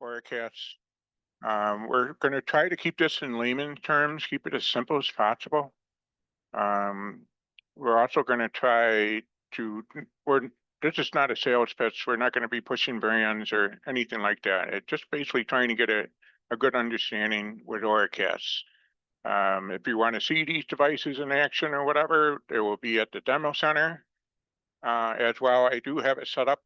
Auracast. We're going to try to keep this in layman terms, keep it as simple as possible. We're also going to try to, this is not a sales pitch. We're not going to be pushing brands or anything like that. It's just basically trying to get a good understanding with Auracast. If you want to see these devices in action or whatever, they will be at the demo center. As well, I do have it set up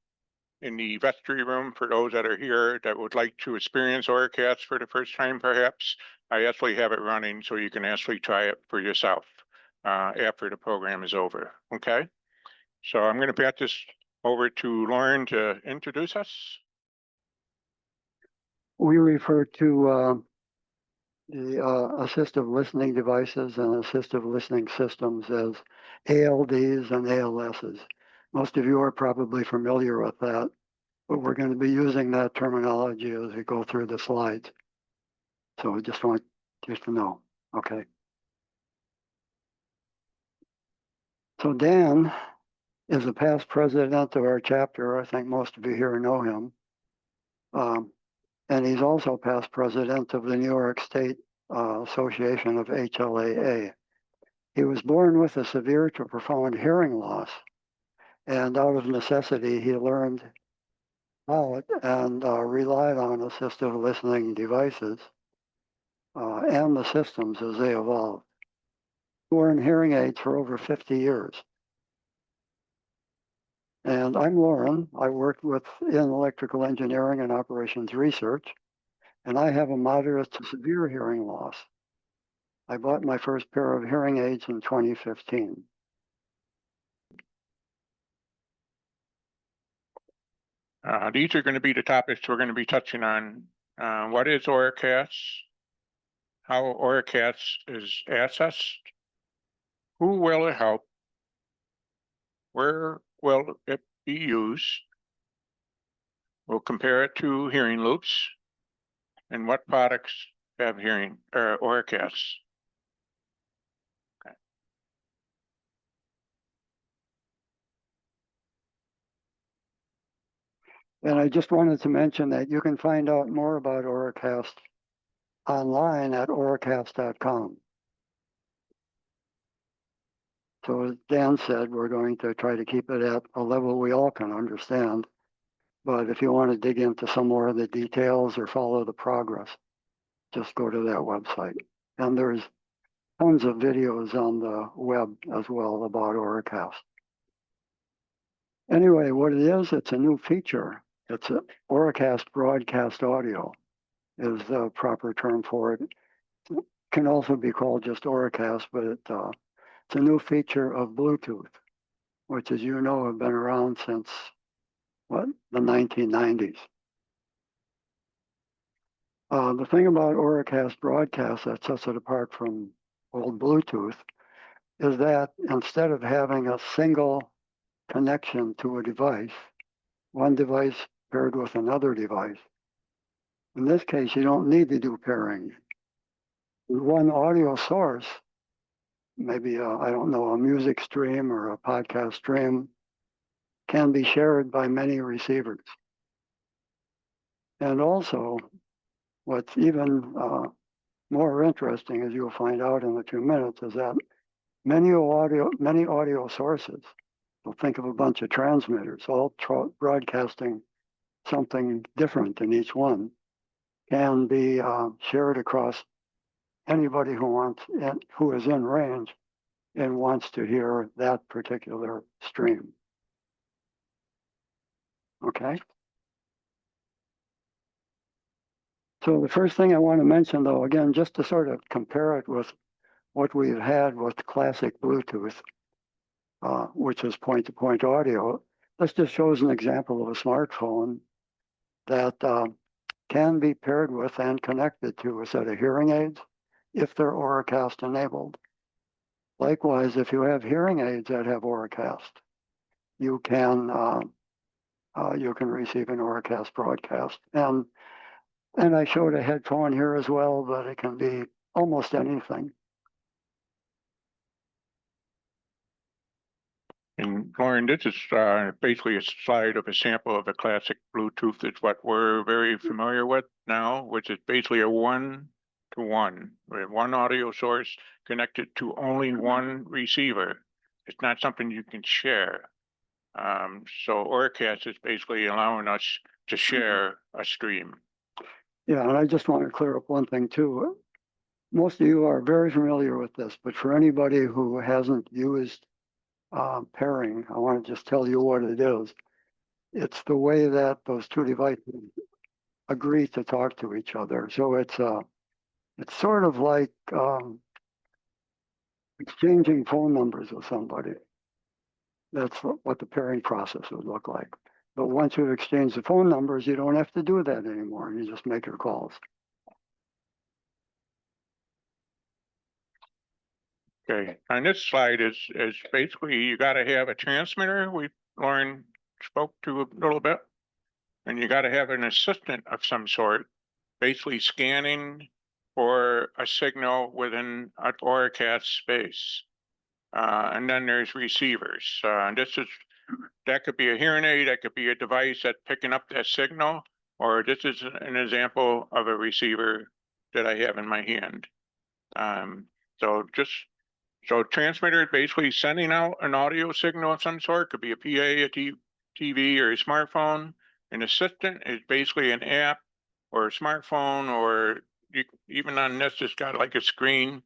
in the vestry room for those that are here that would like to experience Auracast for the first time, perhaps. I actually have it running so you can actually try it for yourself after the program is over. Okay, so I'm going to pass this over to Lauren to introduce us. We refer to the assistive listening devices and assistive listening systems as ALDs and ALSs. Most of you are probably familiar with that, but we're going to be using that terminology as we go through the slides. So I just want you to know, okay. So Dan is a past president of our chapter. I think most of you here know him. And he's also past president of the New York State Association of HLAA. He was born with a severe to profound hearing loss. And out of necessity, he learned how and relied on assistive listening devices and the systems as they evolved. He wore hearing aids for over 50 years. And I'm Lauren. I worked in electrical engineering and operations research, and I have a moderate to severe hearing loss. I bought my first pair of hearing aids in 2015. These are going to be the topics we're going to be touching on. What is Auracast? How Auracast is accessed? Who will it help? Where will it be used? We'll compare it to hearing loops. And what products have hearing Auracasts? Okay. And I just wanted to mention that you can find out more about Auracast online at auracast.com. So as Dan said, we're going to try to keep it at a level we all can understand. But if you want to dig into some more of the details or follow the progress, just go to that website. And there's tons of videos on the web as well about Auracast. Anyway, what it is, it's a new feature. It's a Auracast broadcast audio is the proper term for it. It can also be called just Auracast, but it's a new feature of Bluetooth, which, as you know, have been around since, what, the 1990s. The thing about Auracast broadcast that sets it apart from old Bluetooth is that instead of having a single connection to a device, one device paired with another device, in this case, you don't need to do pairing. One audio source, maybe, I don't know, a music stream or a podcast stream, can be shared by many receivers. And also, what's even more interesting, as you'll find out in a few minutes, is that many audio sources, so think of a bunch of transmitters, all broadcasting something different in each one, can be shared across anybody who is in range and wants to hear that particular stream. Okay. So the first thing I want to mention, though, again, just to sort of compare it with what we've had with classic Bluetooth, which is point-to-point audio, this just shows an example of a smartphone that can be paired with and connected to a set of hearing aids if they're Auracast enabled. Likewise, if you have hearing aids that have Auracast, you can receive an Auracast broadcast. And I showed a headphone here as well, but it can be almost anything. And Lauren, this is basically a slide of a sample of a classic Bluetooth. It's what we're very familiar with now, which is basically a one-to-one, with one audio source connected to only one receiver. It's not something you can share. So Auracast is basically allowing us to share a stream. Yeah, and I just want to clear up one thing too. Most of you are very familiar with this, but for anybody who hasn't used pairing, I want to just tell you what it is. It's the way that those two devices agree to talk to each other. So it's sort of like exchanging phone numbers with somebody. That's what the pairing process would look like. But once you've exchanged the phone numbers, you don't have to do that anymore. You just make your calls. Okay, on this slide is basically you got to have a transmitter. Lauren spoke to a little bit, and you got to have an assistant of some sort, basically scanning for a signal within an Auracast space. And then there's receivers. And that could be a hearing aid, that could be a device that's picking up that signal, or this is an example of a receiver that I have in my hand. So transmitter is basically sending out an audio signal of some sort, could be a PA, TV, or a smartphone. An assistant is basically an app or a smartphone, or even on this, it's got like a screen,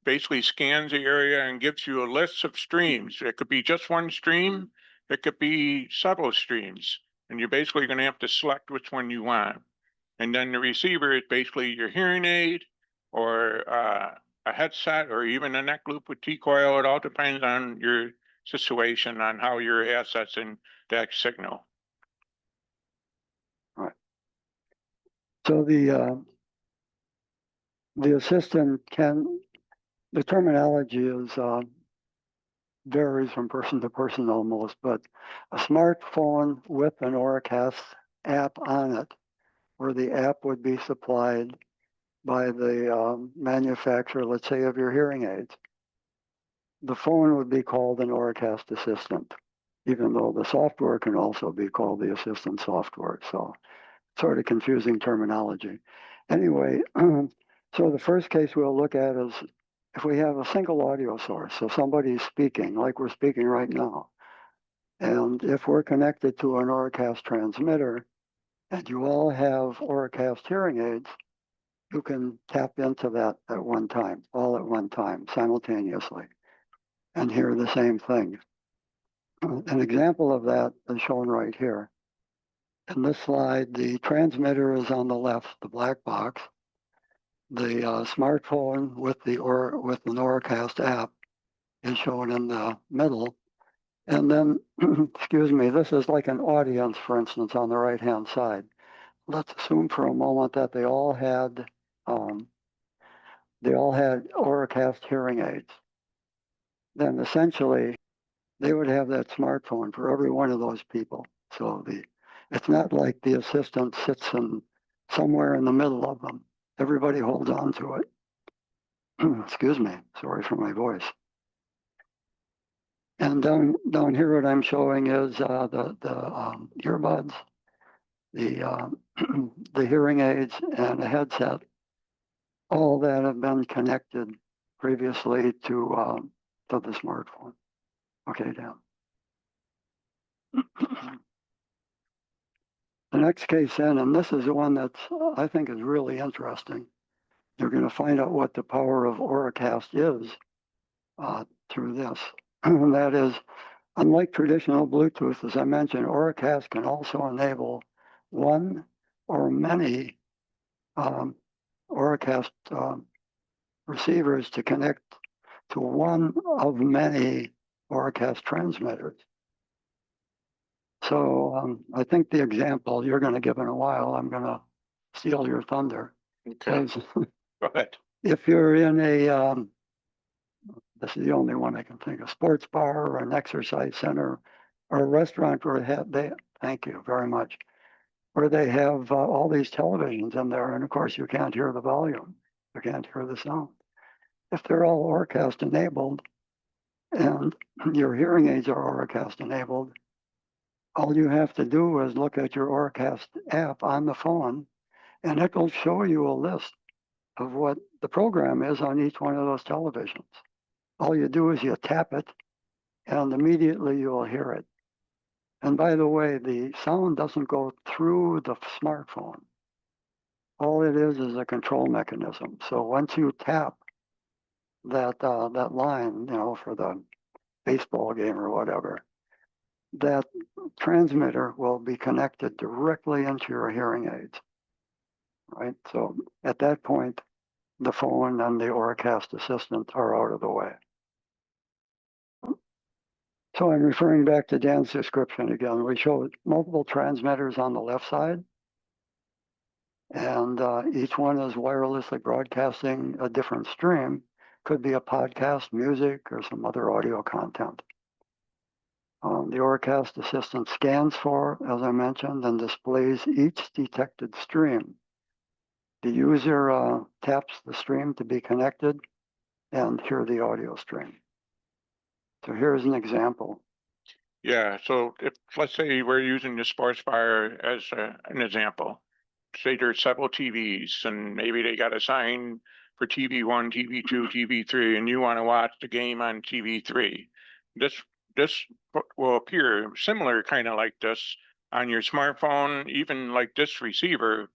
basically scans the area and gives you a list of streams. It could be just one stream, it could be several streams, and you're basically going to have to select which one you want. And then the receiver is basically your hearing aid or a headset or even a neck loop with T-coil. It all depends on your situation, on how you're accessing that signal. All right. So the assistant the terminology is varies from person to person almost, but a smartphone with an Auracast app on it, where the app would be supplied by the manufacturer, let's say, of your hearing aids. The phone would be called an Auracast assistant, even though the software can also be called the assistant software. So sort of confusing terminology. Anyway, so the first case we'll look at is if we have a single audio source, so somebody's speaking like we're speaking right now. And if we're connected to an Auracast transmitter and you all have Auracast hearing aids, you can tap into that at one time, all at one time, simultaneously, and hear the same thing. An example of that is shown right here. In this slide, the transmitter is on the left, the black box. The smartphone with an Auracast app is shown in the middle. And then, excuse me, this is like an audience, for instance, on the right-hand side. Let's assume for a moment that they all had Auracast hearing aids. Then essentially, they would have that smartphone for every one of those people. So it's not like the assistant sits somewhere in the middle of them. Everybody holds on to it. Excuse me, sorry for my voice. And down here, what I'm showing is the earbuds, the the hearing aids, and a headset, all that have been connected previously to the smartphone. Okay, Dan. The next case then, and this is the one that I think is really interesting. You're going to find out what the power of Auracast is through this. And that is, unlike traditional Bluetooth, as I mentioned, Auracast can also enable one or many Auracast receivers to connect to one of many Auracast transmitters. So I think the example you're going to give in a while, I'm going to steal your thunder. Okay. Go ahead. If you're in this is the only one I can think of, sports bar or an exercise center or a restaurant where thank you very much, where they have all these televisions in there, and of course you can't hear the volume, you can't hear the sound. If they're all Auracast enabled, and your hearing aids are Auracast enabled, all you have to do is look at your Auracast app on the phone, and it will show you a list of what the program is on each one of those televisions. All you do is you tap it, and immediately you will hear it. And by the way, the sound doesn't go through the smartphone. All it is a control mechanism. So once you tap that line, for the baseball game or whatever, that transmitter will be connected directly into your hearing aids, right? So at that point, the phone and the Auracast assistant are out of the way. So I'm referring back to Dan's description again. We showed multiple transmitters on the left side, and each one is wirelessly broadcasting a different stream. Could be a podcast, music, or some other audio content. The Auracast assistant scans for, as I mentioned, and displays each detected stream. The user taps the stream to be connected and hear the audio stream. So here's an example. Yeah, so if, let's say we're using the sports bar as an example. Say there's several TVs and maybe they got a sign for TV1, TV2, TV3, and you want to watch the game on TV3. This will appear similar, kind of like this on your smartphone, even like this receiver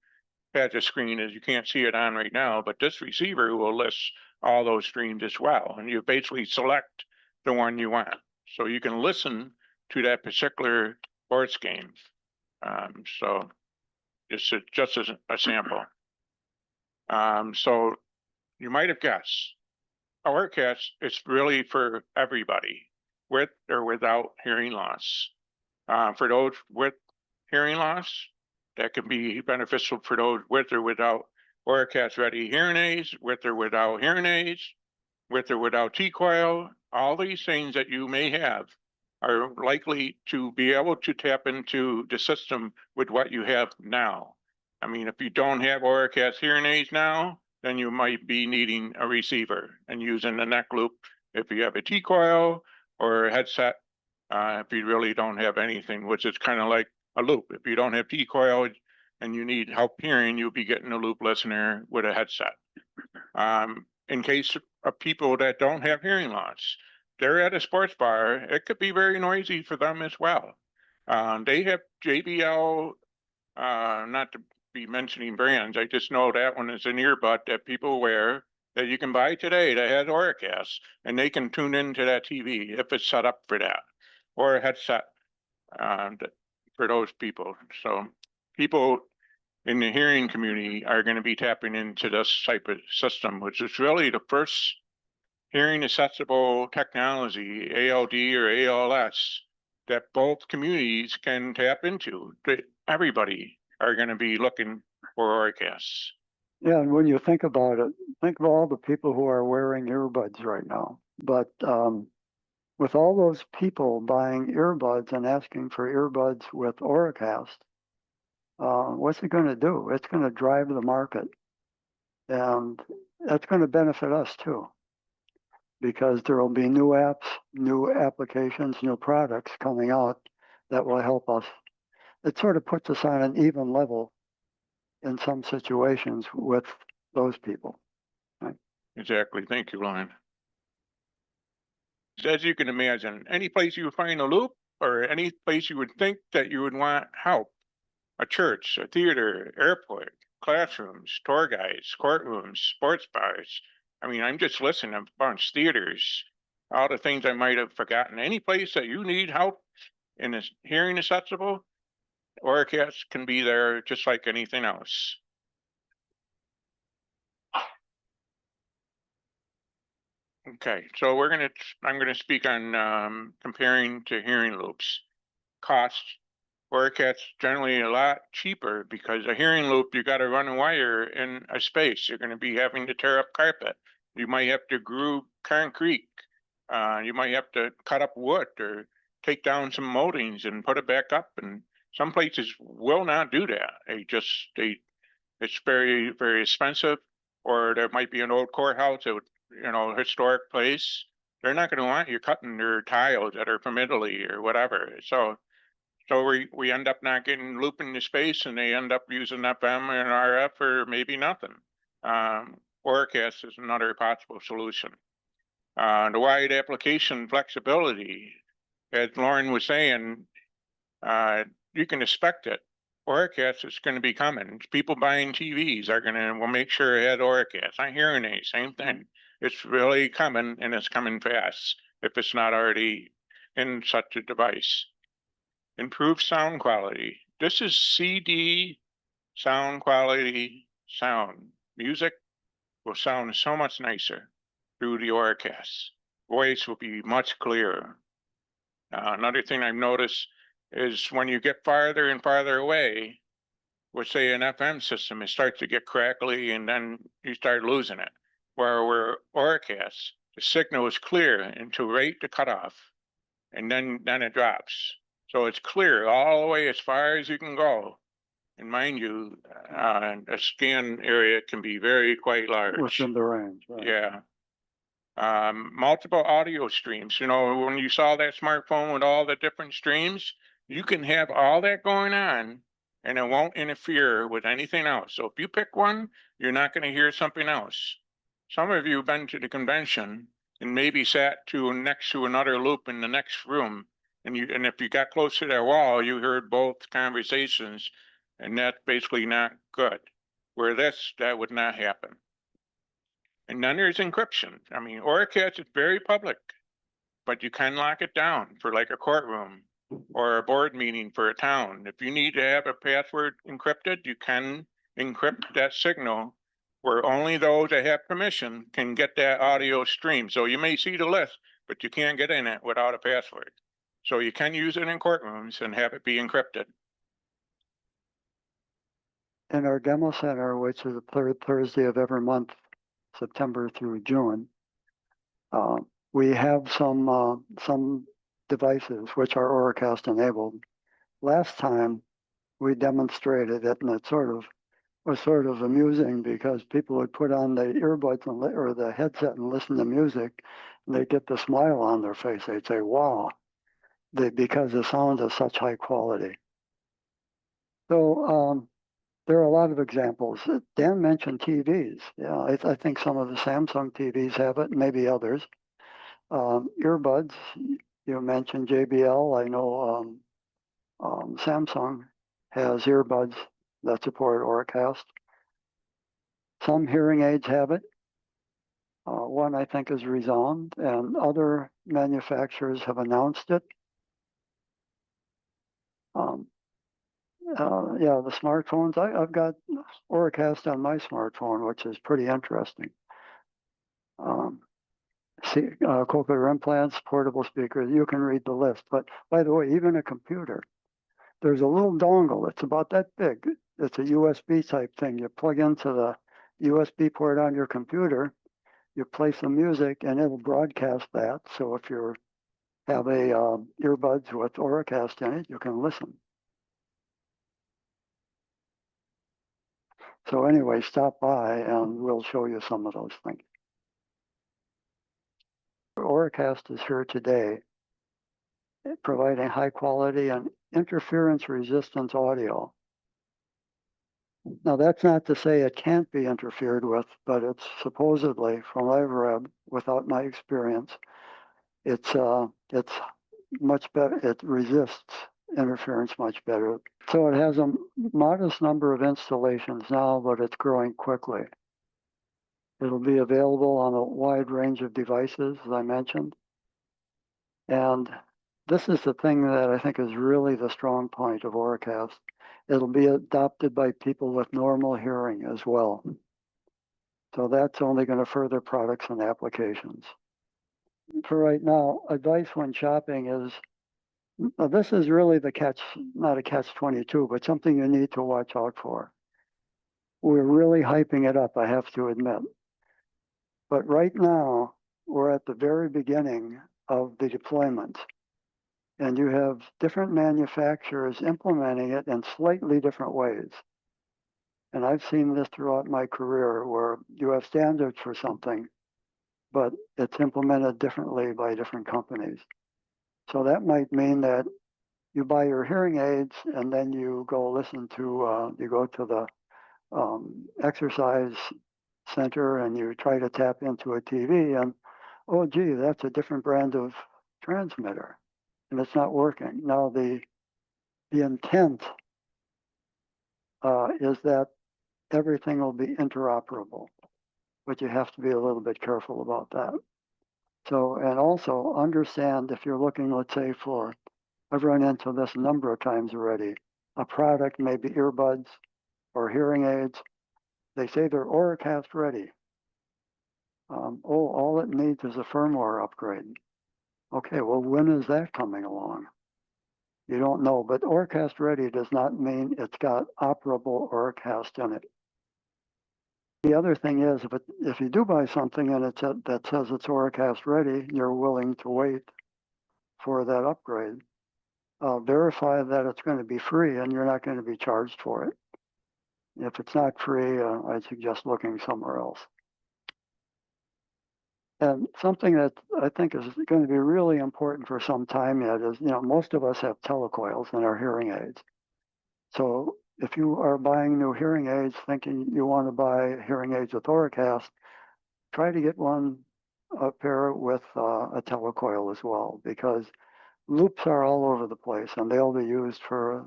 has a screen, as you can't see it on right now, but this receiver will list all those streams as well. And you basically select the one you want. So you can listen to that particular sports game. So just as a sample. So you might have guessed, Auracast is really for everybody, with or without hearing loss. For those with hearing loss, that can be beneficial for those with or without Auracast ready hearing aids, with or without hearing aids, with or without T-coil. All these things that you may have are likely to be able to tap into the system with what you have now. I mean, if you don't have Auracast hearing aids now, then you might be needing a receiver and using the neck loop if you have a T-coil or a headset, if you really don't have anything, which is kind of like a loop. If you don't have T-coil and you need help hearing, you'll be getting a loop listener with a headset. In case of people that don't have hearing loss, they're at a sports bar, it could be very noisy for them as well. They have JBL, not to be mentioning brands, I just know that one is an earbud that people wear that you can buy today that has Auracast, and they can tune into that TV if it's set up for that, or a headset for those people. So people in the hearing community are going to be tapping into this type of system, which is really the first hearing accessible technology, ALD or ALS, that both communities can tap into. Everybody are going to be looking for Auracasts. Yeah, and when you think about it, think of all the people who are wearing earbuds right now. But with all those people buying earbuds and asking for earbuds with Auracast, what's it going to do? It's going to drive the market, and that's going to benefit us too, because there will be new apps, new applications, new products coming out that will help us. It sort of puts us on an even level in some situations with those people. Right? Exactly. Thank you, Lon. As you can imagine, any place you would find a loop or any place you would think that you would want help, a church, a theater, airport, classrooms, tour guides, courtrooms, sports bars. I mean, I'm just listening to a bunch, theaters, all the things I might have forgotten. Any place that you need help in this hearing accessible, Auracast can be there just like anything else. Okay, so I'm gonna speak on comparing to hearing loops. Cost. Auracast's generally a lot cheaper because a hearing loop, you got to run a wire in a space. You're going to be having to tear up carpet. You might have to groove concrete. You might have to cut up wood or take down some moldings and put it back up. And some places will not do that. It's very, very expensive. Or there might be an old courthouse, historic place. they're not going to want you cutting their tiles that are from Italy or whatever. So we end up not getting loop into space, and they end up using FM and RF or maybe nothing. Auracast is another possible solution. The wide application flexibility, as Lauren was saying, you can expect it. Auracast is going to be coming. People buying TVs are going to, will make sure it had Auracast. On hearing aids, same thing. It's really coming, and it's coming fast if it's not already in such a device. Improved sound quality. This is CD sound quality sound. Music will sound so much nicer through the Auracast. Voice will be much clearer. Another thing I've noticed is when you get farther and farther away, with say an FM system, it starts to get crackly and then you start losing it. Where we're Auracast, the signal is clear until right to cutoff, and then it drops. So it's clear all the way as far as you can go. And mind you, a scan area can be quite large. Within the range, right? Yeah. Multiple audio streams. You know, when you saw that smartphone with all the different streams, you can have all that going on and it won't interfere with anything else. So if you pick one, you're not going to hear something else. Some of you have been to the convention and maybe sat next to another loop in the next room. And if you got close to that wall, you heard both conversations, and that's basically not good. Where that would not happen. And then there's encryption. I mean, Auracast is very public, but you can lock it down for like a courtroom or a board meeting for a town. If you need to have a password encrypted, you can encrypt that signal where only those that have permission can get that audio stream. So you may see the list, but you can't get in it without a password. So you can use it in courtrooms and have it be encrypted. In our demo center, which is the third Thursday of every month, September through June, we have some devices which are Auracast enabled. Last time we demonstrated it, and it was sort of amusing because people would put on the earbuds or the headset and listen to music, and they'd get the smile on their face. They'd say, "Wow," because the sound is such high quality. So there are a lot of examples. Dan mentioned TVs. Yeah, I think some of the Samsung TVs have it, maybe others. Earbuds, you mentioned JBL. I know Samsung has earbuds that support Auracast. Some hearing aids have it. One I think is Resound, and other manufacturers have announced it. Yeah, the smartphones. I've got Auracast on my smartphone, which is pretty interesting. Cochlear implants, portable speakers. You can read the list. But by the way, even a computer, there's a little dongle. It's about that big. It's a USB type thing. You plug into the USB port on your computer, you play some music, and it'll broadcast that. So if you have a earbuds with Auracast in it, you can listen. So anyway, stop by and we'll show you some of those things. Auracast is here today, providing high quality and interference resistant audio. Now that's not to say it can't be interfered with, but it's supposedly, from what I've read, without my experience, it's much better. It resists interference much better. So it has a modest number of installations now, but it's growing quickly. It'll be available on a wide range of devices, as I mentioned. And this is the thing that I think is really the strong point of Auracast. It'll be adopted by people with normal hearing as well. So that's only going to further products and applications. For right now, advice when shopping is, this is really the catch, not a catch-22, but something you need to watch out for. We're really hyping it up, I have to admit. But right now, we're at the very beginning of the deployment. And you have different manufacturers implementing it in slightly different ways. And I've seen this throughout my career where you have standards for something, but it's implemented differently by different companies. So that might mean that you buy your hearing aids and then you go listen to, you go to the exercise center and you try to tap into a TV and, oh gee, that's a different brand of transmitter and it's not working. Now the intent is that everything will be interoperable, but you have to be a little bit careful about that. So, and also understand if you're looking, let's say for, I've run into this a number of times already, a product, maybe earbuds or hearing aids, they say they're Auracast ready. All it needs is a firmware upgrade. Okay, well, when is that coming along? You don't know, but Auracast ready does not mean it's got operable Auracast in it. The other thing is, if you do buy something and that says it's Auracast ready, you're willing to wait for that upgrade. Verify that it's going to be free and you're not going to be charged for it. If it's not free, I'd suggest looking somewhere else. And something that I think is going to be really important for some time yet is, most of us have telecoils in our hearing aids. So if you are buying new hearing aids thinking you want to buy hearing aids with Auracast, try to get a pair with a telecoil as well, because loops are all over the place and they'll be used for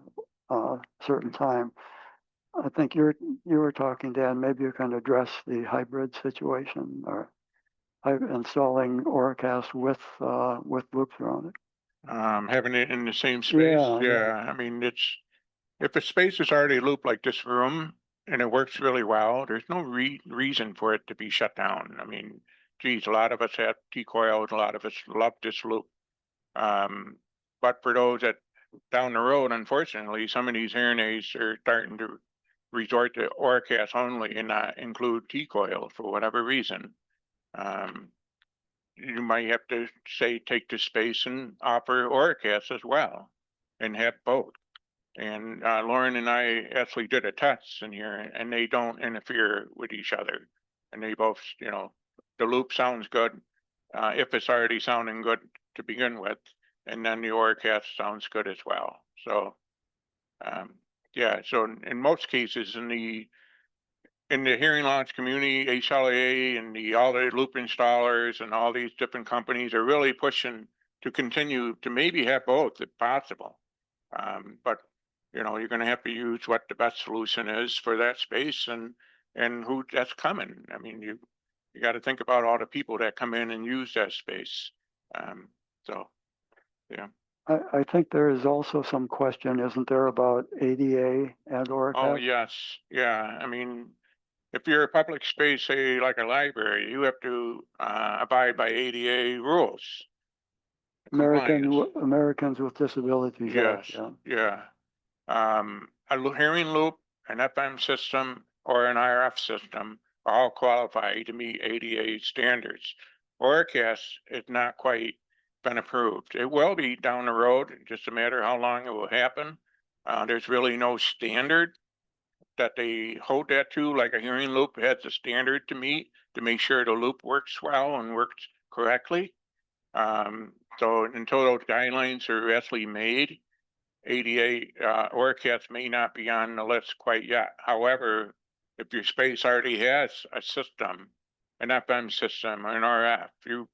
a certain time. I think you were talking, Dan, maybe you can address the hybrid situation or installing Auracast with loops around it. Having it in the same space. Yeah. I mean, if a space is already looped like this room and it works really well, there's no reason for it to be shut down. I mean, geez, a lot of us have T-coils, a lot of us love this loop. But for those that down the road, unfortunately, some of these hearing aids are starting to resort to Auracast only and not include T-coil for whatever reason. You might have to say take the space and offer Auracast as well and have both. And Lauren and I actually did a test in here and they don't interfere with each other. And they both, the loop sounds good if it's already sounding good to begin with. And then the Auracast sounds good as well. So, yeah, so in most cases in the hearing loss community, HLAA and all the loop installers and all these different companies are really pushing to continue to maybe have both if possible. But you're going to have to use what the best solution is for that space and who that's coming. I mean, you got to think about all the people that come in and use that space. So, yeah. I think there is also some question, isn't there, about ADA and Auracast? Oh, yes. Yeah. I mean, if you're a public space, say like a library, you have to abide by ADA rules. Americans with Disabilities Act. Yes, yeah. A hearing loop, an FM system, or an RF system are all qualify to meet ADA standards. Auracast is not quite been approved. It will be down the road, just a matter how long it will happen. There's really no standard that they hold that to, like a hearing loop has a standard to meet to make sure the loop works well and works correctly. So until those guidelines are actually made, ADA Auracast may not be on the list quite yet. However, if your space already has a system, an FM system, or an RF,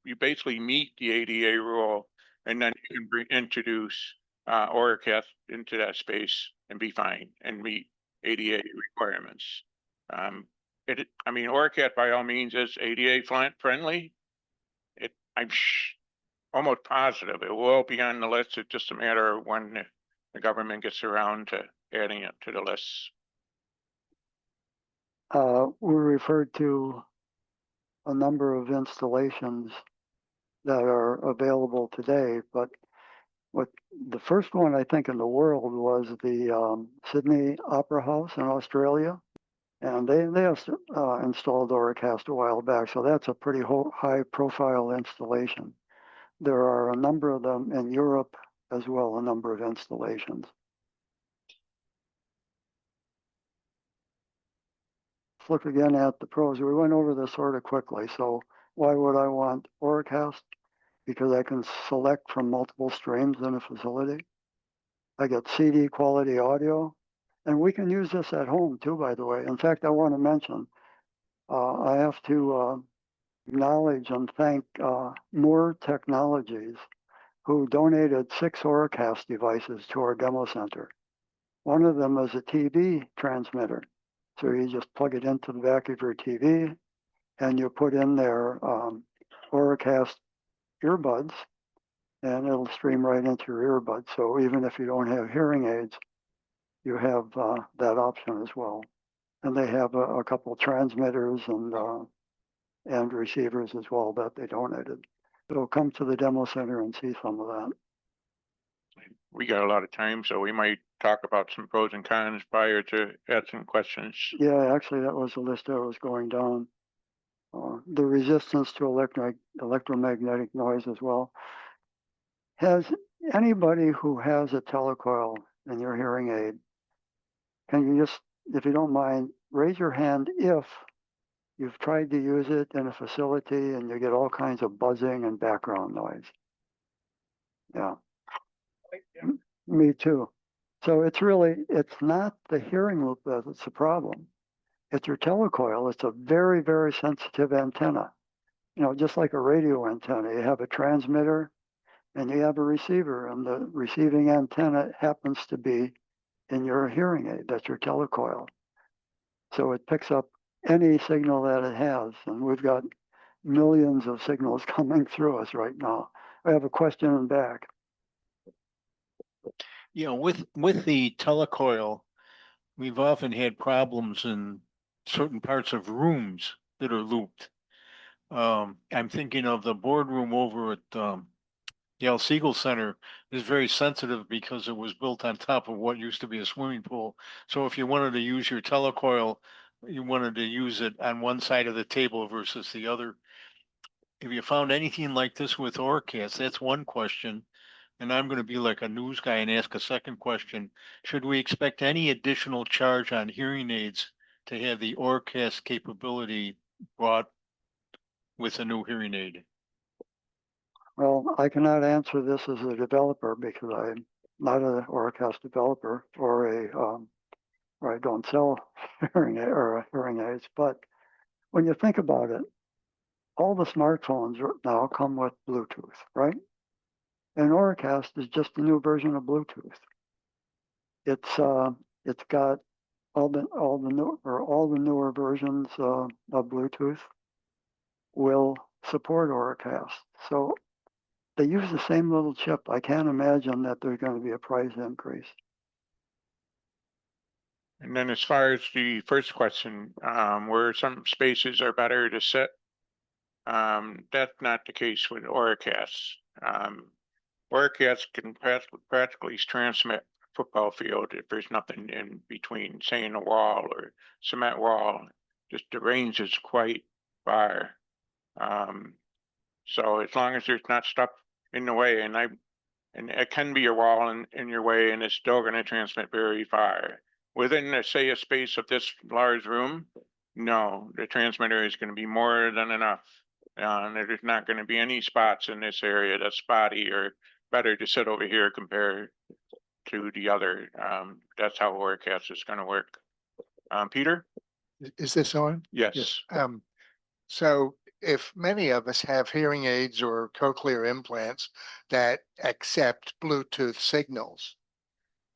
you basically meet the ADA rule, and then you can introduce Auracast into that space and be fine and meet ADA requirements. I mean, Auracast by all means is ADA friendly. I'm almost positive it will be on the list. It's just a matter of when the government gets around to adding it to the list. We referred to a number of installations that are available today, but the first one I think in the world was the Sydney Opera House in Australia, and they installed Auracast a while back, so that's a pretty high profile installation. There are a number of them in Europe as well, a number of installations. Let's look again at the pros. We went over this sort of quickly, so Why would I want Auracast? Because I can select from multiple streams in a facility. I get CD quality audio, and we can use this at home too, by the way. In fact, I want to mention, I have to acknowledge and thank Moore Technologies, who donated 6 Auracast devices to our demo center. One of them is a TV transmitter. So you just plug it into the back of your TV and you put in their Auracast earbuds and it'll stream right into your earbuds. So even if you don't have hearing aids, you have that option as well. And they have a couple transmitters and receivers as well that they donated. So come to the demo center and see some of that. We got a lot of time, so we might talk about some pros and cons prior to asking questions. Yeah, actually, that was the list I was going down. The resistance to electromagnetic noise as well. Has anybody who has a telecoil in your hearing aid, can you just, if you don't mind, raise your hand if you've tried to use it in a facility and you get all kinds of buzzing and background noise? Yeah. Me too. So it's not the hearing loop that's the problem. It's your telecoil. It's a very, very sensitive antenna. Just like a radio antenna, you have a transmitter and you have a receiver, and the receiving antenna happens to be in your hearing aid. That's your telecoil. So it picks up any signal that it has, and we've got millions of signals coming through us right now. I have a question in back. With the telecoil, we've often had problems in certain parts of rooms that are looped. I'm thinking of the boardroom over at the Al Siegel Center is very sensitive because it was built on top of what used to be a swimming pool. So if you wanted to use your telecoil, you wanted to use it on one side of the table versus the other. If you found anything like this with Auracast, that's one question. And I'm going to be like a news guy and ask a second question. Should we expect any additional charge on hearing aids to have the Auracast capability brought with a new hearing aid? Well, I cannot answer this as a developer because I'm not an Auracast developer or I don't sell hearing aids. But when you think about it, all the smartphones now come with Bluetooth, right? And Auracast is just a new version of Bluetooth. It's got all the newer versions of Bluetooth will support Auracast. So they use the same little chip. I can't imagine that there's going to be a price increase. And then as far as the first question, where some spaces are better to sit, that's not the case with Auracast. Auracast can practically transmit a football field if there's nothing in between, say in a wall or cement wall. Just the range is quite far. So as long as there's not stuff in the way, and it can be a wall in your way, and it's still going to transmit very far. Within, say, a space of this large room, no, the transmitter is going to be more than enough. There's not going to be any spots in this area that's spotty or better to sit over here compared to the other. That's how Auracast is going to work. Peter? Is this on? Yes. So if many of us have hearing aids or cochlear implants that accept Bluetooth signals,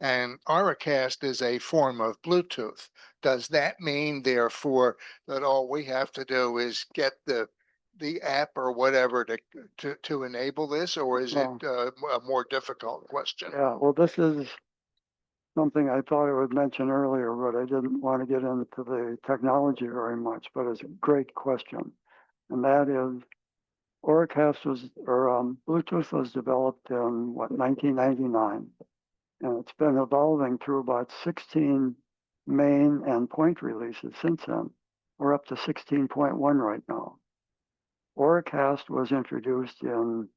and Auracast is a form of Bluetooth, does that mean therefore that all we have to do is get the app or whatever to enable this, or is it a more difficult question? Yeah, well, this is something I thought I would mention earlier, but I didn't want to get into the technology very much, but it's a great question. And that is, Bluetooth was developed in 1999, and it's been evolving through about 16 main and point releases since then. We're up to 16.1 right now. Auracast was introduced in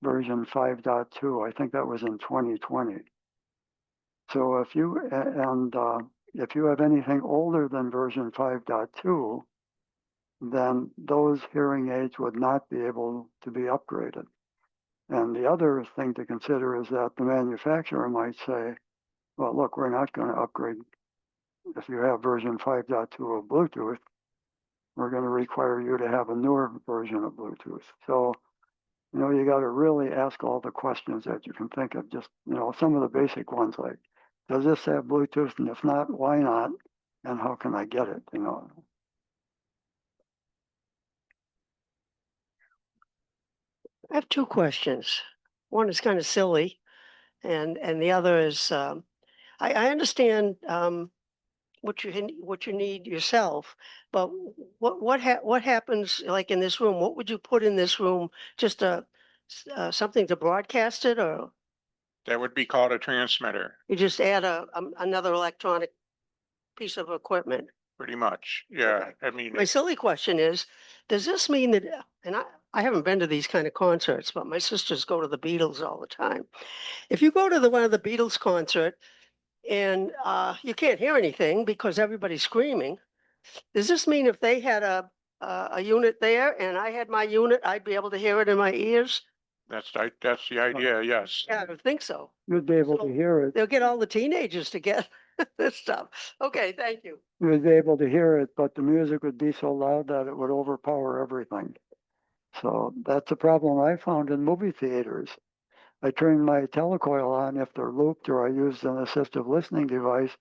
version 5.2. I think that was in 2020. So if you have anything older than version 5.2, then those hearing aids would not be able to be upgraded. And the other thing to consider is that the manufacturer might say, well, look, we're not going to upgrade. If you have version 5.2 of Bluetooth, we're going to require you to have a newer version of Bluetooth. So, you know, you got to really ask all the questions that you can think of. Just, you know, some of the basic ones like, does this have Bluetooth? And if not, why not? And how can I get it? You know. I have two questions. One is kind of silly, and the other is I understand what you need yourself, but what happens like in this room? What would you put in this room? Just something to broadcast it, or That would be called a transmitter, you just add another electronic piece of equipment? pretty much. Yeah, Okay. I mean, My silly question is, does this mean that, and I haven't been to these kind of concerts, but my sisters go to the Beatles all the time. If you go to one of the Beatles concert and you can't hear anything because everybody's screaming, does this mean if they had a unit there and I had my unit, I'd be able to hear it in my ears? that's the idea, yes. Yeah, I would think so. You'd be able So to hear it. they'll get all the teenagers to get this stuff. Okay, thank you. You would be able to hear it, but the music would be so loud that it would overpower everything. So that's a problem I found in movie theaters. I turn my telecoil on if they're looped, or I use an assistive listening device,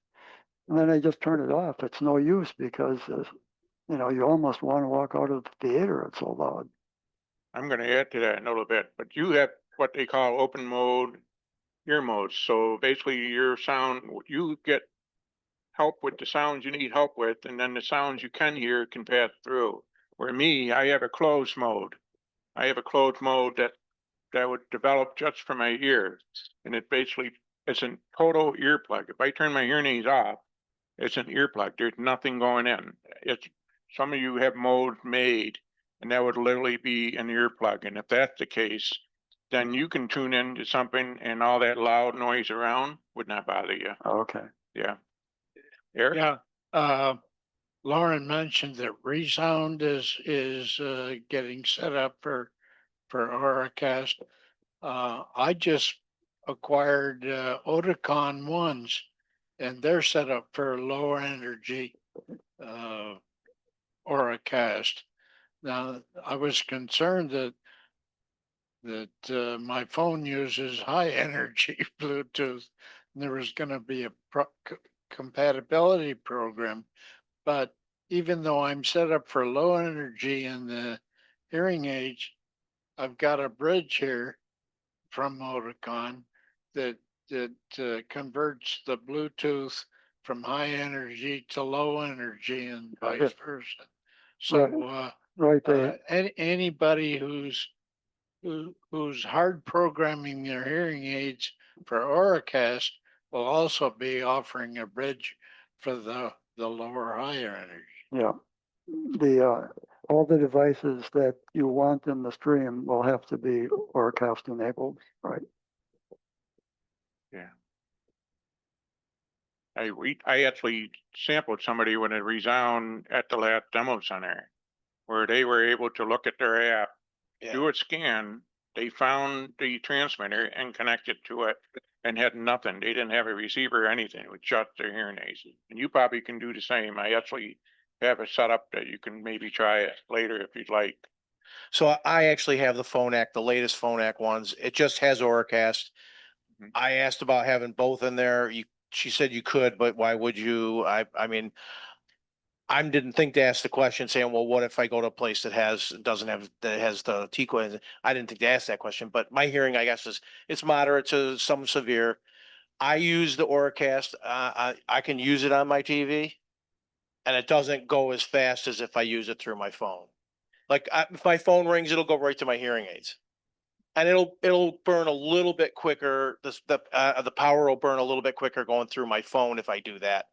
and then I just turn it off. It's no use because, you know, you almost want to walk out of the theater. It's so loud. I'm gonna add to that in a little bit, but you have what they call open mode, ear modes. So basically your sound, you get help with the sounds you need help with, and then the sounds you can hear can pass through. Where me, I have a closed mode. I have a closed mode that would develop just for my ear. And it basically, it's a total earplug. If I turn my hearing aids off, it's an earplug. There's nothing going in. It's, some of you have modes made, and that would literally be an earplug. And if that's the case, then you can tune into something and all that loud noise around would not bother you. Okay. Yeah. Eric? Yeah, Lauren mentioned that resound is getting set up for Auracast. I just acquired Oticon ones, and they're set up for low energy Auracast. Now, I was concerned that my phone uses high energy Bluetooth, and there was going to be a compatibility program. But even though I'm set up for low energy in the hearing aids, I've got a bridge here from Oticon that converts the Bluetooth from high energy to low energy and vice versa. So Right there. anybody who's hard programming their hearing aids for Auracast will also be offering a bridge for the lower higher energy. Yeah. The all the devices that you want in the stream will have to be Auracast enabled, right? Yeah. I actually sampled somebody with a resound at the last demo center where they were able to look at their app, do a scan, they found the transmitter and connected to it and had nothing. They didn't have a receiver or anything. It was just their hearing aids. And you probably can do the same. I actually have a setup that you can maybe try it later if you'd like. So I actually have the Phonak, the latest Phonak ones. It just has Auracast. Mhm. I asked about having both in there. She said you could, but why would you? I mean, I didn't think to ask the question saying, well, what if I go to a place that has the T-Coil? I didn't think to ask that question, but my hearing, I guess, it's moderate to some severe. I use the Auracast. I can use it on my TV and it doesn't go as fast as if I use it through my phone. Like if my phone rings, it'll go right to my hearing aids. And it'll burn a little bit quicker. The power will burn a little bit quicker going through my phone if I do that.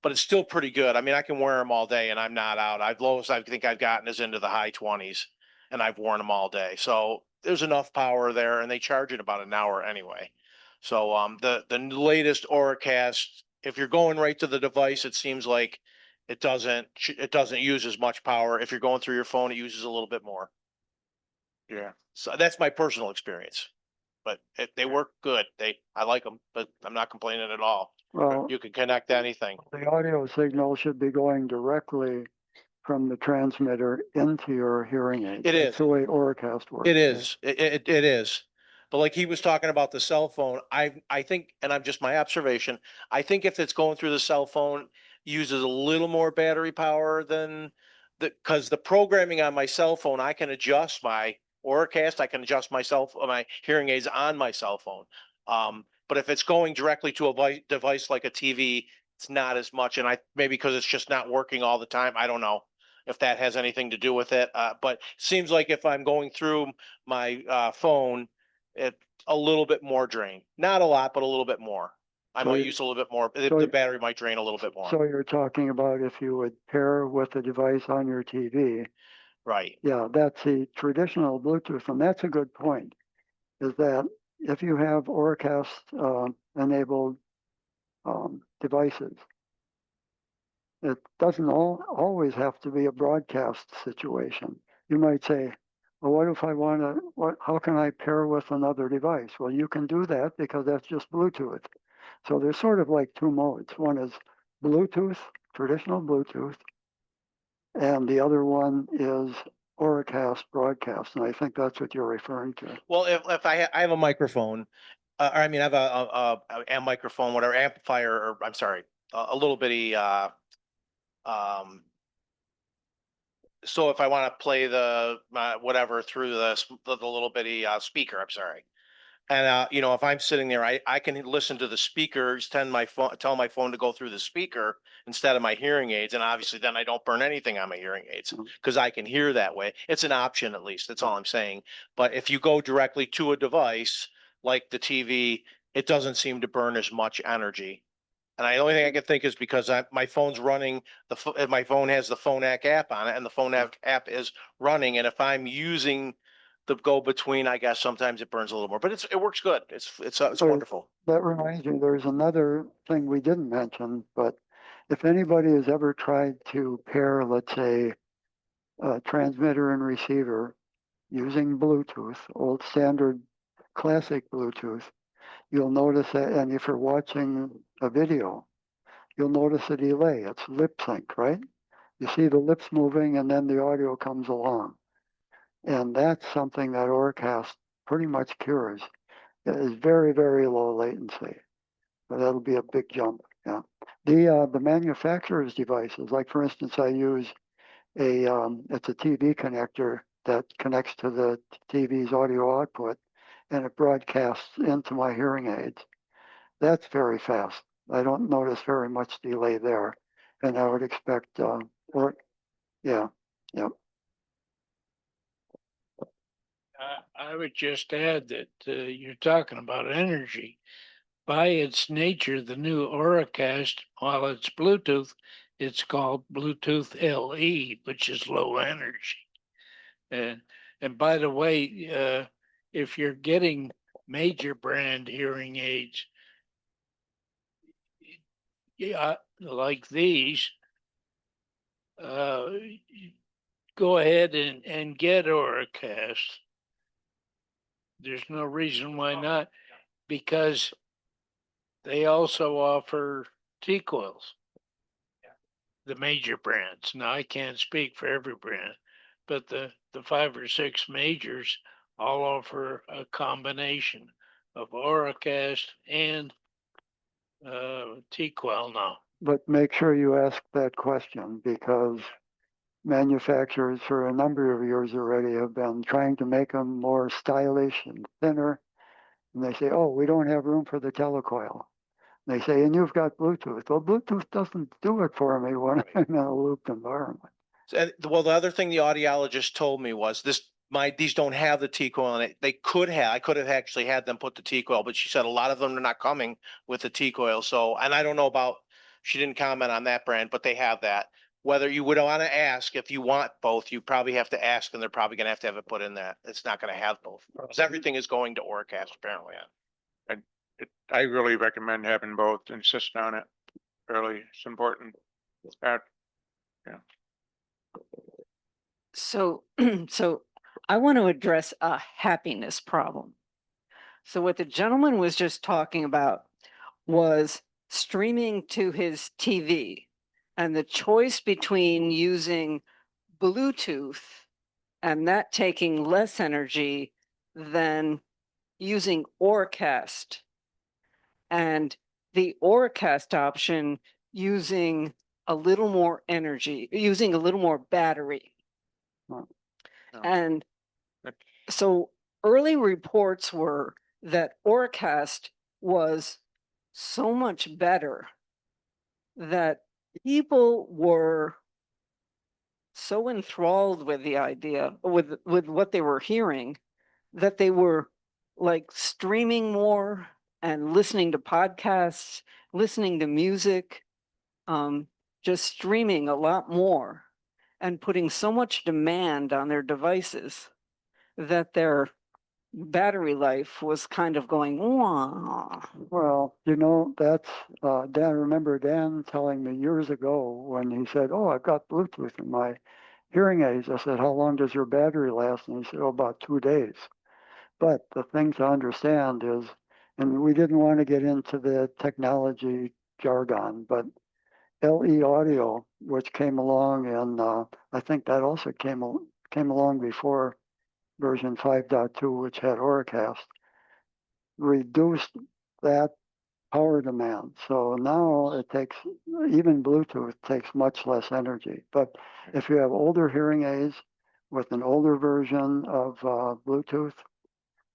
But it's still pretty good. I mean, I can wear them all day and I'm not out. Lowest I think I've gotten is into the high 20s and I've worn them all day. So there's enough power there and they charge it about an hour anyway. So the latest Auracast, if you're going right to the device, it seems like it doesn't use as much power. If you're going through your phone, it uses a little bit more. Yeah, So that's my personal experience. But they work good. I like them, but I'm not complaining at all. Well, You can connect to anything. the audio signal should be going directly from the transmitter into your hearing aid. It That's is. the way Auracast works. It is, it is. But like he was talking about the cell phone, I think, and I'm just my observation, I think if it's going through the cell phone, uses a little more battery power than cause the programming on my cell phone, I can adjust my Auracast, I can adjust myself, my hearing aids on my cell phone. But if it's going directly to a device like a TV, it's not as much. And maybe because it's just not working all the time, I don't know if that has anything to do with it. But seems like if I'm going through my phone, it a little bit more drain. Not a lot, but a little bit more. I So might you- use a little bit more. so The you- battery might drain a little bit more. So you're talking about if you would pair with a device on your TV. Right. Yeah, that's the traditional Bluetooth, and that's a good point, is that if you have Auracast enabled devices, it doesn't always have to be a broadcast situation. You might say, well, what if I want to, how can I pair with another device? Well, you can do that because that's just Bluetooth. So there's sort of like two modes. One is Bluetooth, traditional Bluetooth, and the other one is Auracast broadcast. And I think that's what you're referring to. Well, if I have a microphone, or I mean, I have a microphone, whatever amplifier, or I'm sorry, a little bitty, um, so if I want to play the whatever through the little bitty speaker, I'm sorry. And if I'm sitting there, I can listen to the speakers, tell my phone to go through the speaker instead of my hearing aids. And obviously then I don't burn anything on my hearing aids because I can hear that way. It's an option, at least. That's all I'm saying. But if you go directly to a device like the TV, it doesn't seem to burn as much energy. And the only thing I can think is because my phone's running, my phone has the Phone app on it, and the Phone app is running. And if I'm using the go between, I guess sometimes it burns a little more, but it works good. It's So wonderful. that reminds me, there's another thing we didn't mention, but if anybody has ever tried to pair, let's say, a transmitter and receiver using Bluetooth, old standard classic Bluetooth, you'll notice that, and if you're watching a video, you'll notice a delay. It's lip sync, right? You see the lips moving and then the audio comes along. And that's something that Auracast pretty much cures. It is very, very low latency. But that'll be a big jump. Yeah. The manufacturer's devices, like for instance, I use it's a TV connector that connects to the TV's audio output and it broadcasts into my hearing aids. That's very fast. I don't notice very much delay there. And I would expect, yeah. I would just add that you're talking about energy. By its nature, the new Auracast, while it's Bluetooth, it's called Bluetooth LE, which is low energy. And by the way, if you're getting major brand hearing aids, yeah, like these, go ahead and get Auracast. There's no reason why not, because they also offer T-coils. The major brands. Now I can't speak for every brand, but the 5 or 6 majors all offer a combination of Auracast and T-coil now. But make sure you ask that question because manufacturers for a number of years already have been trying to make them more stylish and thinner. And they say, oh, we don't have room for the telecoil. They say, and you've got Bluetooth. Well, Bluetooth doesn't do it for me when I'm in a looped environment. Well, the other thing the audiologist told me was these don't have the T-coil in it. I could have actually had them put the T-coil, but she said a lot of them are not coming with the T-coil. So, and I don't know she didn't comment on that brand, but they have that. Whether you would want to ask if you want both, you probably have to ask, and they're probably going to have it put in that. It's not going to have both because everything is going to Auracast apparently. I really recommend having both. Insist on it. Really, it's important. So, so I want to address a happiness problem. So what the gentleman was just talking about was streaming to his TV and the choice between using Bluetooth and that taking less energy than using Auracast, and the Auracast option using a little more energy, using a little more battery. Wow. Yeah. And That- so early reports were that Auracast was so much better that people were so enthralled with the idea, with what they were hearing, that they were like streaming more and listening to podcasts, listening to music, just streaming a lot more and putting so much demand on their devices that their battery life was kind of going, wah. Well, that's, Dan, I remember Dan telling me years ago when he said, oh, I've got Bluetooth in my hearing aids. I said, how long does your battery last? And he said, oh, about 2 days. But the thing to understand is, and we didn't want to get into the technology jargon, but LE audio, which came along, and I think that also came along before version 5.2, which had Auracast, reduced that power demand. So now it takes, even Bluetooth takes much less energy. But if you have older hearing aids with an older version of Bluetooth,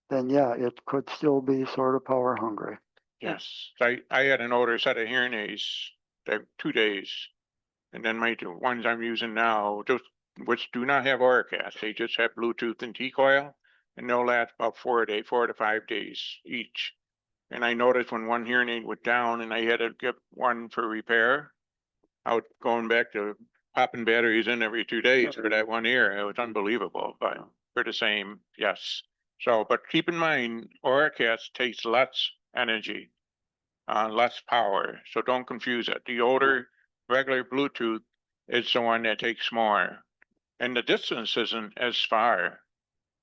then yeah, it could still be sort of power hungry. Yes, I had an older set of hearing aids, that 2 days. And then my two ones I'm using now, just, which do not have Auracast, they just have Bluetooth and T-coil. And they'll last about 4 to 5 days each. And I noticed when one hearing aid went down and I had to get one for repair, I was going back to popping batteries in every 2 days for that one ear. It was unbelievable, but for the same, yes. So, but keep in mind, Auracast takes less energy, less power, so don't confuse it. The older regular Bluetooth is the one that takes more. And the distance isn't as far.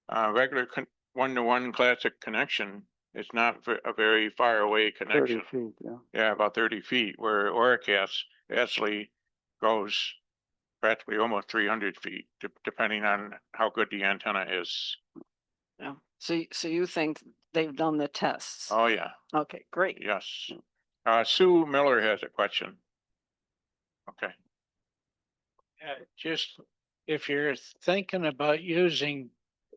Regular one-to-one classic connection is not a very far away 30 connection. feet, yeah. Yeah, about 30 feet, where Auracast actually goes practically almost 300 feet, depending on how good the antenna is. Yeah. So you think they've done the tests? Oh, yeah, Okay, great. yes. Sue Miller has a question. Okay, Just if you're thinking about using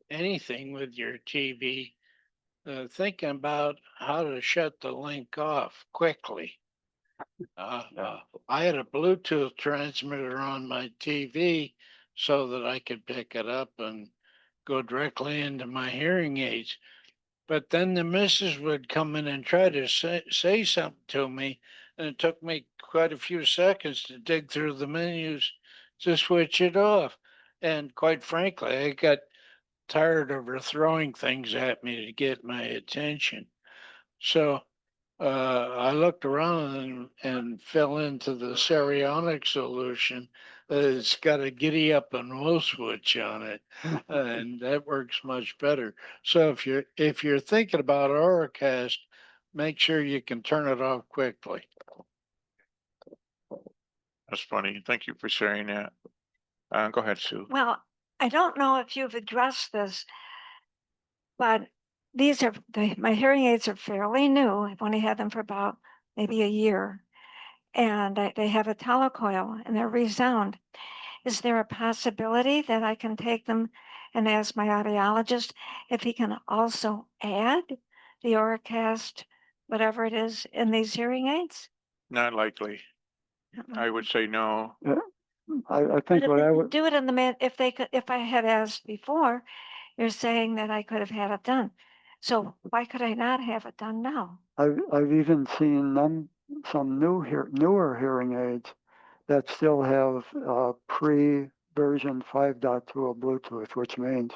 anything with your TV, thinking about how to shut the link off quickly. I had a Bluetooth transmitter on my TV so that I could pick it up and go directly into my hearing aids. But then the missus would come in and try to say something to me, and it took me quite a few seconds to dig through the menus to switch it off. And quite frankly, I got tired of her throwing things at me to get my attention. So I looked around and fell into the Cerionic solution. It's got a giddy up and low switch on it, and that works much better. So if you're thinking about Auracast, make sure you can turn it off quickly. that's funny. Thank you for sharing that. Go ahead, Sue. Well, I don't know if you've addressed this, but my hearing aids are fairly new. I've only had them for about maybe a year. And they have a telecoil and they're resound. Is there a possibility that I can take them and ask my audiologist if he can also add the Auracast, whatever it is, in these hearing aids? Not likely. I would say no. I But think if what they I could would, do it in the if I had asked before, you're saying that I could have had it done. So why could I not have it done now? I've even seen some newer hearing aids that still have pre-version 5.2 of Bluetooth, which means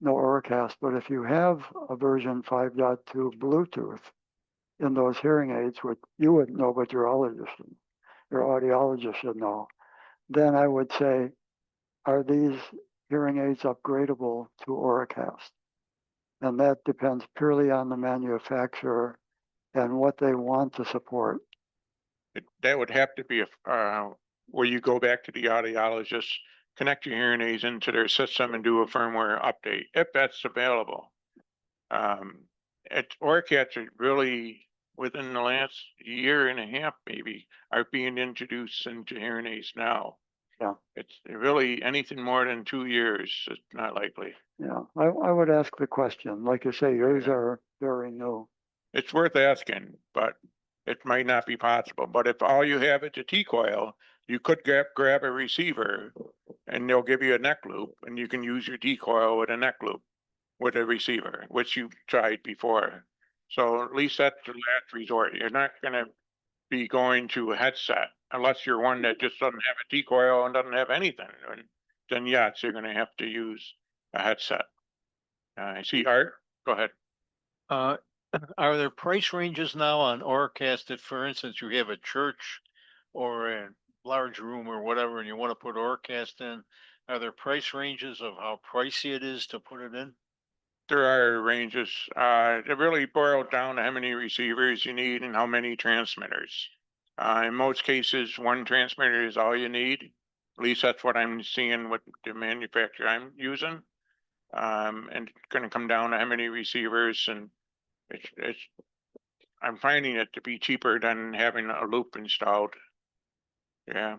no Auracast. But if you have a version 5.2 Bluetooth in those hearing aids, which you wouldn't know, but your audiologist should know, then I would say, are these hearing aids upgradable to Auracast? And that depends purely on the manufacturer and what they want to support. That would have to be where you go back to the audiologist, connect your hearing aids into their system and do a firmware update, if that's available. Orcats are really, within the last year and a half, maybe, are being introduced into hearing aids now. Yeah. It's really anything more than 2 years, it's not likely. Yeah, I would ask the question. Like you say, yours Yeah. are very new. It's worth asking, but it might not be possible. But if all you have is a T-coil, you could grab a receiver and they'll give you a neck loop and you can use your T-coil with a neck loop with a receiver, which you tried before. So at least that's the last resort. You're not gonna be going to a headset unless you're one that just doesn't have a T-coil and doesn't have anything. And then yes, you're gonna have to use a headset. I see Art, go ahead. Are there price ranges now on Auracast that, for instance, you have a church or a large room or whatever, and you want to put Auracast in? Are there price ranges of how pricey it is to put it in? There are ranges. It really boils down to how many receivers you need and how many transmitters. In most cases, one transmitter is all you need. At least that's what I'm seeing with the manufacturer I'm using. And it's going to come down to how many receivers, and I'm finding it to be cheaper than having a loop installed. Yeah.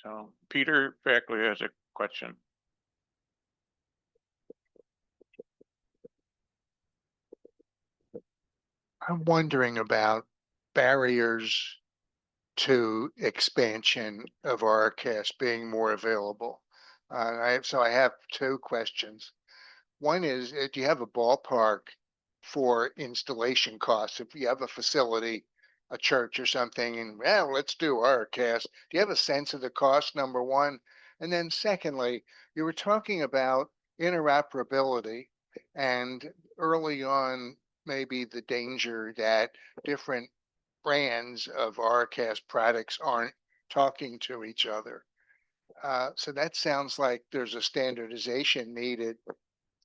So Peter Fackley has a question. I'm wondering about barriers to expansion of Auracast being more available. So I have two questions. One is, do you have a ballpark for installation costs? If you have a facility, a church or something, and well, let's do Auracast. Do you have a sense of the cost, number one? And then secondly, you were talking about interoperability and early on, maybe the danger that different brands of Auracast products aren't talking to each other. So that sounds like there's a standardization needed.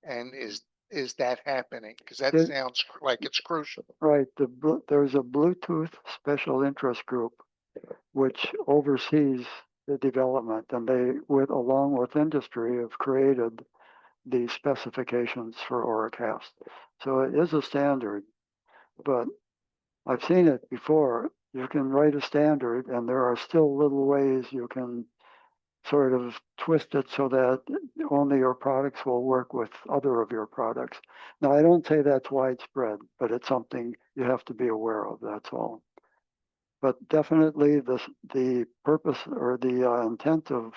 And is that happening? Because that It- sounds like it's crucial. Right, there's a Bluetooth special interest group which oversees the development, and they, along with industry, have created the specifications for Auracast. So it is a standard, but I've seen it before. You can write a standard, and there are still little ways you can sort of twist it so that only your products will work with other of your products. Now, I don't say that's widespread, but it's something you have to be aware of, that's all. But definitely the purpose or the intent of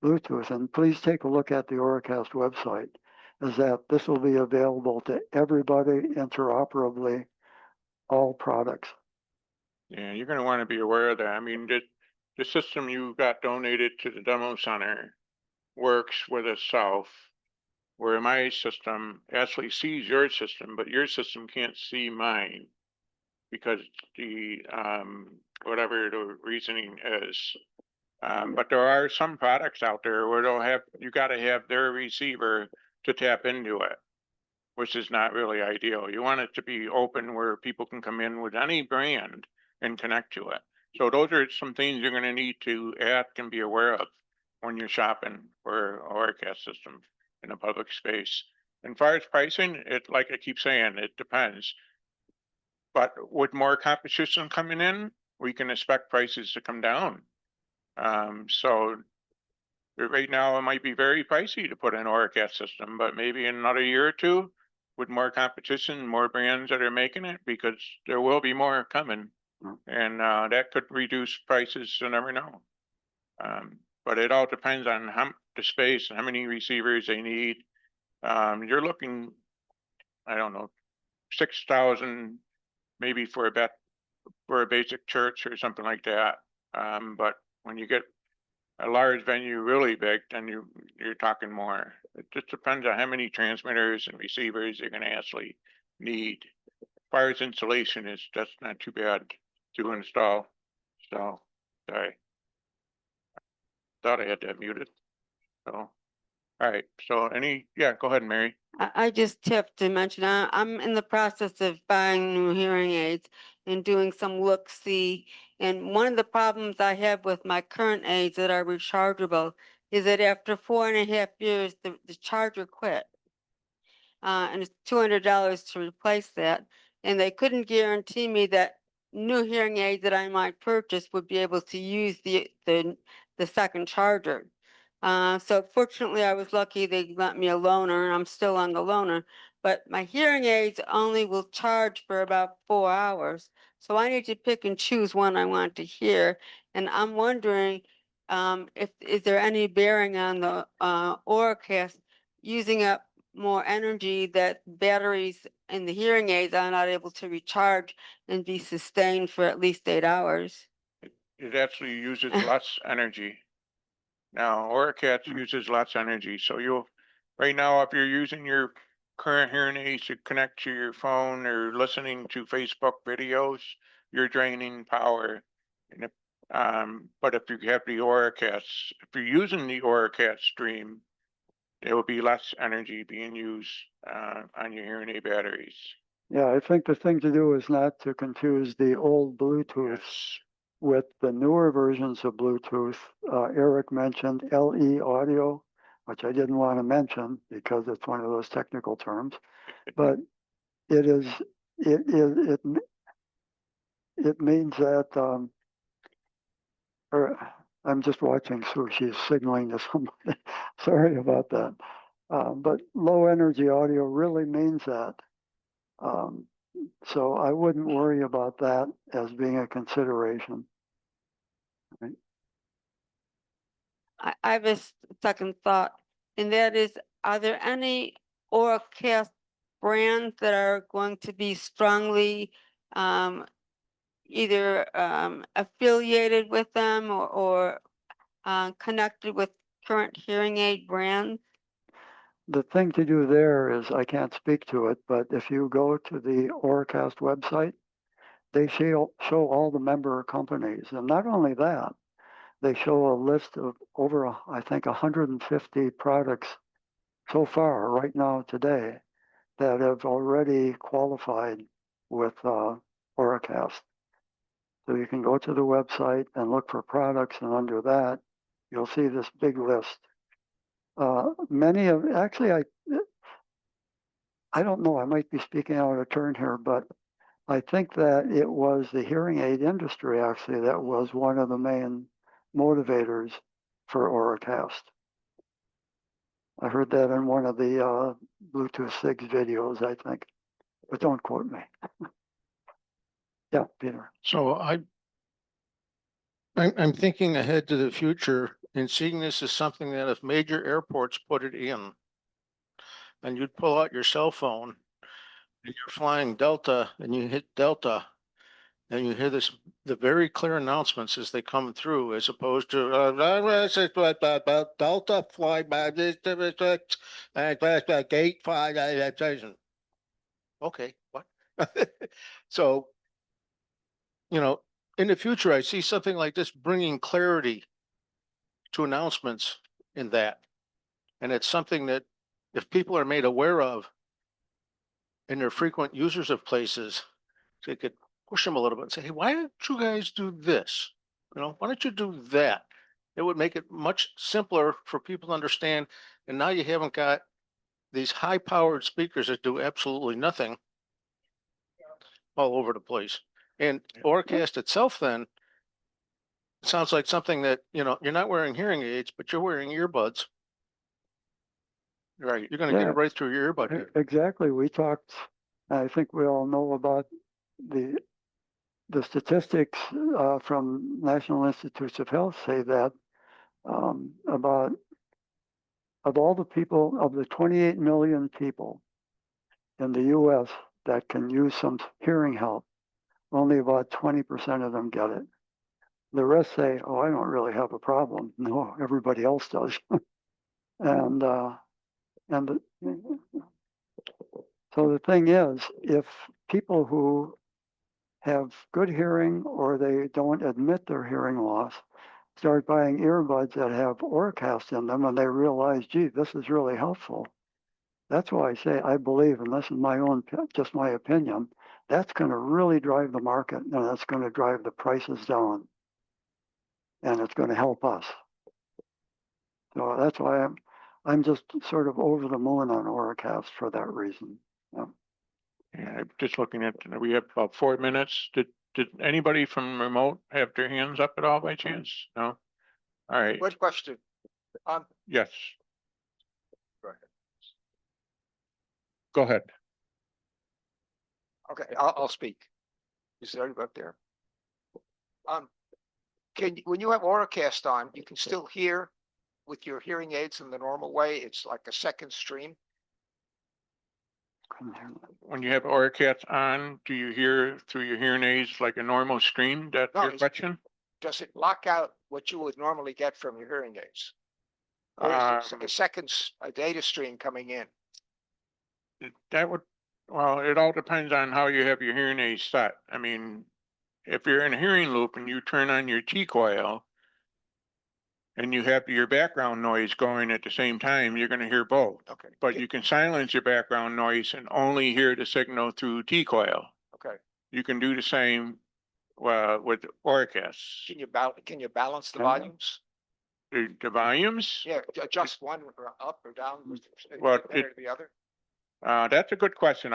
Bluetooth, and please take a look at the Auracast website, is that this will be available to everybody interoperably, all products. Yeah, you're going to want to be aware of that. I mean, the system you got donated to the demo center works with itself, where my system actually sees your system, but your system can't see mine because the whatever the reasoning is. But there are some products out there where you got to have their receiver to tap into it, which is not really ideal. You want it to be open where people can come in with any brand and connect to it. So those are some things you're going to need to ask and be aware of when you're shopping for a Auracast system in a public space. And as far as pricing, like I keep saying, it depends. But with more competition coming in, we can expect prices to come down. So right now it might be very pricey to put an Auracast system, but maybe in another year or two, with more competition, more brands that are making it, because there will be more coming, and that could reduce prices. You never know. But it all depends on the space and how many receivers they need. You're looking, I don't know, 6,000 maybe for a basic church or something like that. But when you get a large venue really big, then you're talking more. It just depends on how many transmitters and receivers you're going to actually need. As far as installation that's not too bad to install. So, sorry. thought I had that muted. So, all right, so go ahead, Mary. I just have to mention, I'm in the process of buying new hearing aids and doing some look-see. And one of the problems I have with my current aids that are rechargeable is that after 4.5 years, the charger quit. And it's $200 to replace that. And they couldn't guarantee me that new hearing aids that I might purchase would be able to use the second charger. So fortunately, I was lucky they lent me a loaner, and I'm still on the loaner. But my hearing aids only will charge for about 4 hours. So I need to pick and choose one I want to hear. And I'm wondering if is there any bearing on the Auracast using up more energy that batteries in the hearing aids are not able to recharge and be sustained for at least 8 hours. It actually uses less energy. Now, Auracast uses less energy, so right now, if you're using your current hearing aids to connect to your phone or listening to Facebook videos, you're draining power. And but if you have the Auracast, if you're using the Auracast stream, there will be less energy being used on your hearing aid batteries. Yeah, I think the thing to do is not to confuse the old Bluetooth Yes. with the newer versions of Bluetooth. Eric mentioned LE audio, which I didn't want to mention because it's one of those technical terms, but it means that, or I'm just watching Sue, she's signaling to somebody. Sorry about that. But low energy audio really means that. So I wouldn't worry about that as being a consideration. Right? I have a second thought, and that is, are there any Auracast brands that are going to be strongly either affiliated with them or connected with current hearing aid brands? The thing to do there is, I can't speak to it, but if you go to the Auracast website, they show all the member companies. And not only that, they show a list of over, I think, 150 products so far, right now, today, that have already qualified with Auracast. So you can go to the website and look for products, and under that, you'll see this big list. Many of, actually, I don't know, I might be speaking out of turn here, but I think that it was the hearing aid industry actually that was one of the main motivators for Auracast. I heard that in one of the Bluetooth 6 videos, I think, but don't quote me. Yeah, Peter. So I'm thinking ahead to the future and seeing this as something that if major airports put it in, and you'd pull out your cell phone and you're flying Delta and you hit Delta and you hear the very clear announcements as they come through, as opposed to Delta fly by this gate 5. Okay, what? So, in the future, I see something like this bringing clarity to announcements in that. And it's something that if people are made aware of and they're frequent users of places, they could push them a little bit and say, hey, why don't you guys do this? Why don't you do that? It would make it much simpler for people to understand. And now you haven't got these high powered speakers that do absolutely nothing all over the place. And Auracast itself then sounds like something that, you're not wearing hearing aids, but you're wearing earbuds. Right. You're going to get it right through your earbud. Exactly. We talked, I think we all know about the statistics from National Institutes of Health say that about of all the people, of the 28 million people in the US that can use some hearing help, only about 20% of them get it. The rest say, oh, I don't really have a problem. No, everybody else does. and so the thing is, if people who have good hearing or they don't admit their hearing loss start buying earbuds that have Auracast in them and they realize, gee, this is really helpful. That's why I say I believe, and this is my own, just my opinion, that's going to really drive the market and that's going to drive the prices down. And it's going to help us. So that's why I'm just sort of over the moon on Auracast for that reason. Yeah. Yeah, I'm just looking at, we have about 4 minutes. Did anybody from remote have their hands up at all by chance? No? All right, Good question. yes. Go ahead. Okay, I'll speak. Is there anybody up there? When you have Auracast on, you can still hear with your hearing aids in the normal way. It's like a second stream. When you have Auracast on, do you hear through your hearing aids like a normal stream? That's No, your it's- question? Does it block out what you would normally get from your hearing aids? Or is it like a second a data stream coming in? That would, well, it all depends on how you have your hearing aids set. I mean, if you're in a hearing loop and you turn on your T coil and you have your background noise going at the same time, you're gonna hear both. Okay. But you can silence your background noise and only hear the signal through T coil. Okay. You can do the same with Auracast. Can you balance the Yeah. volumes? The volumes? Yeah, adjust one up or down, Well, one or the other? That's a good question.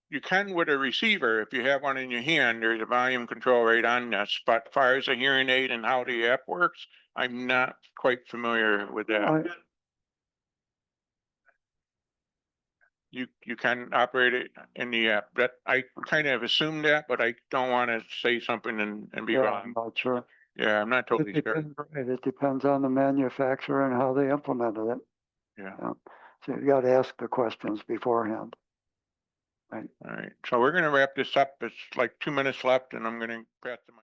You can with a receiver, if you have one in your hand, there's a volume control right on this, but as far as a hearing aid and how the app works, I'm not quite familiar with that. You can operate it in the app. That, I kind of assumed that, but I don't want to say something and be Yeah, wrong. I'm not sure. Yeah, I'm not totally It sure. depends, right, it depends on the manufacturer and how they implemented it. Yeah. So you got to ask the questions beforehand. Right. All right. So we're gonna wrap this up. It's like 2 minutes left and I'm gonna pass the mic.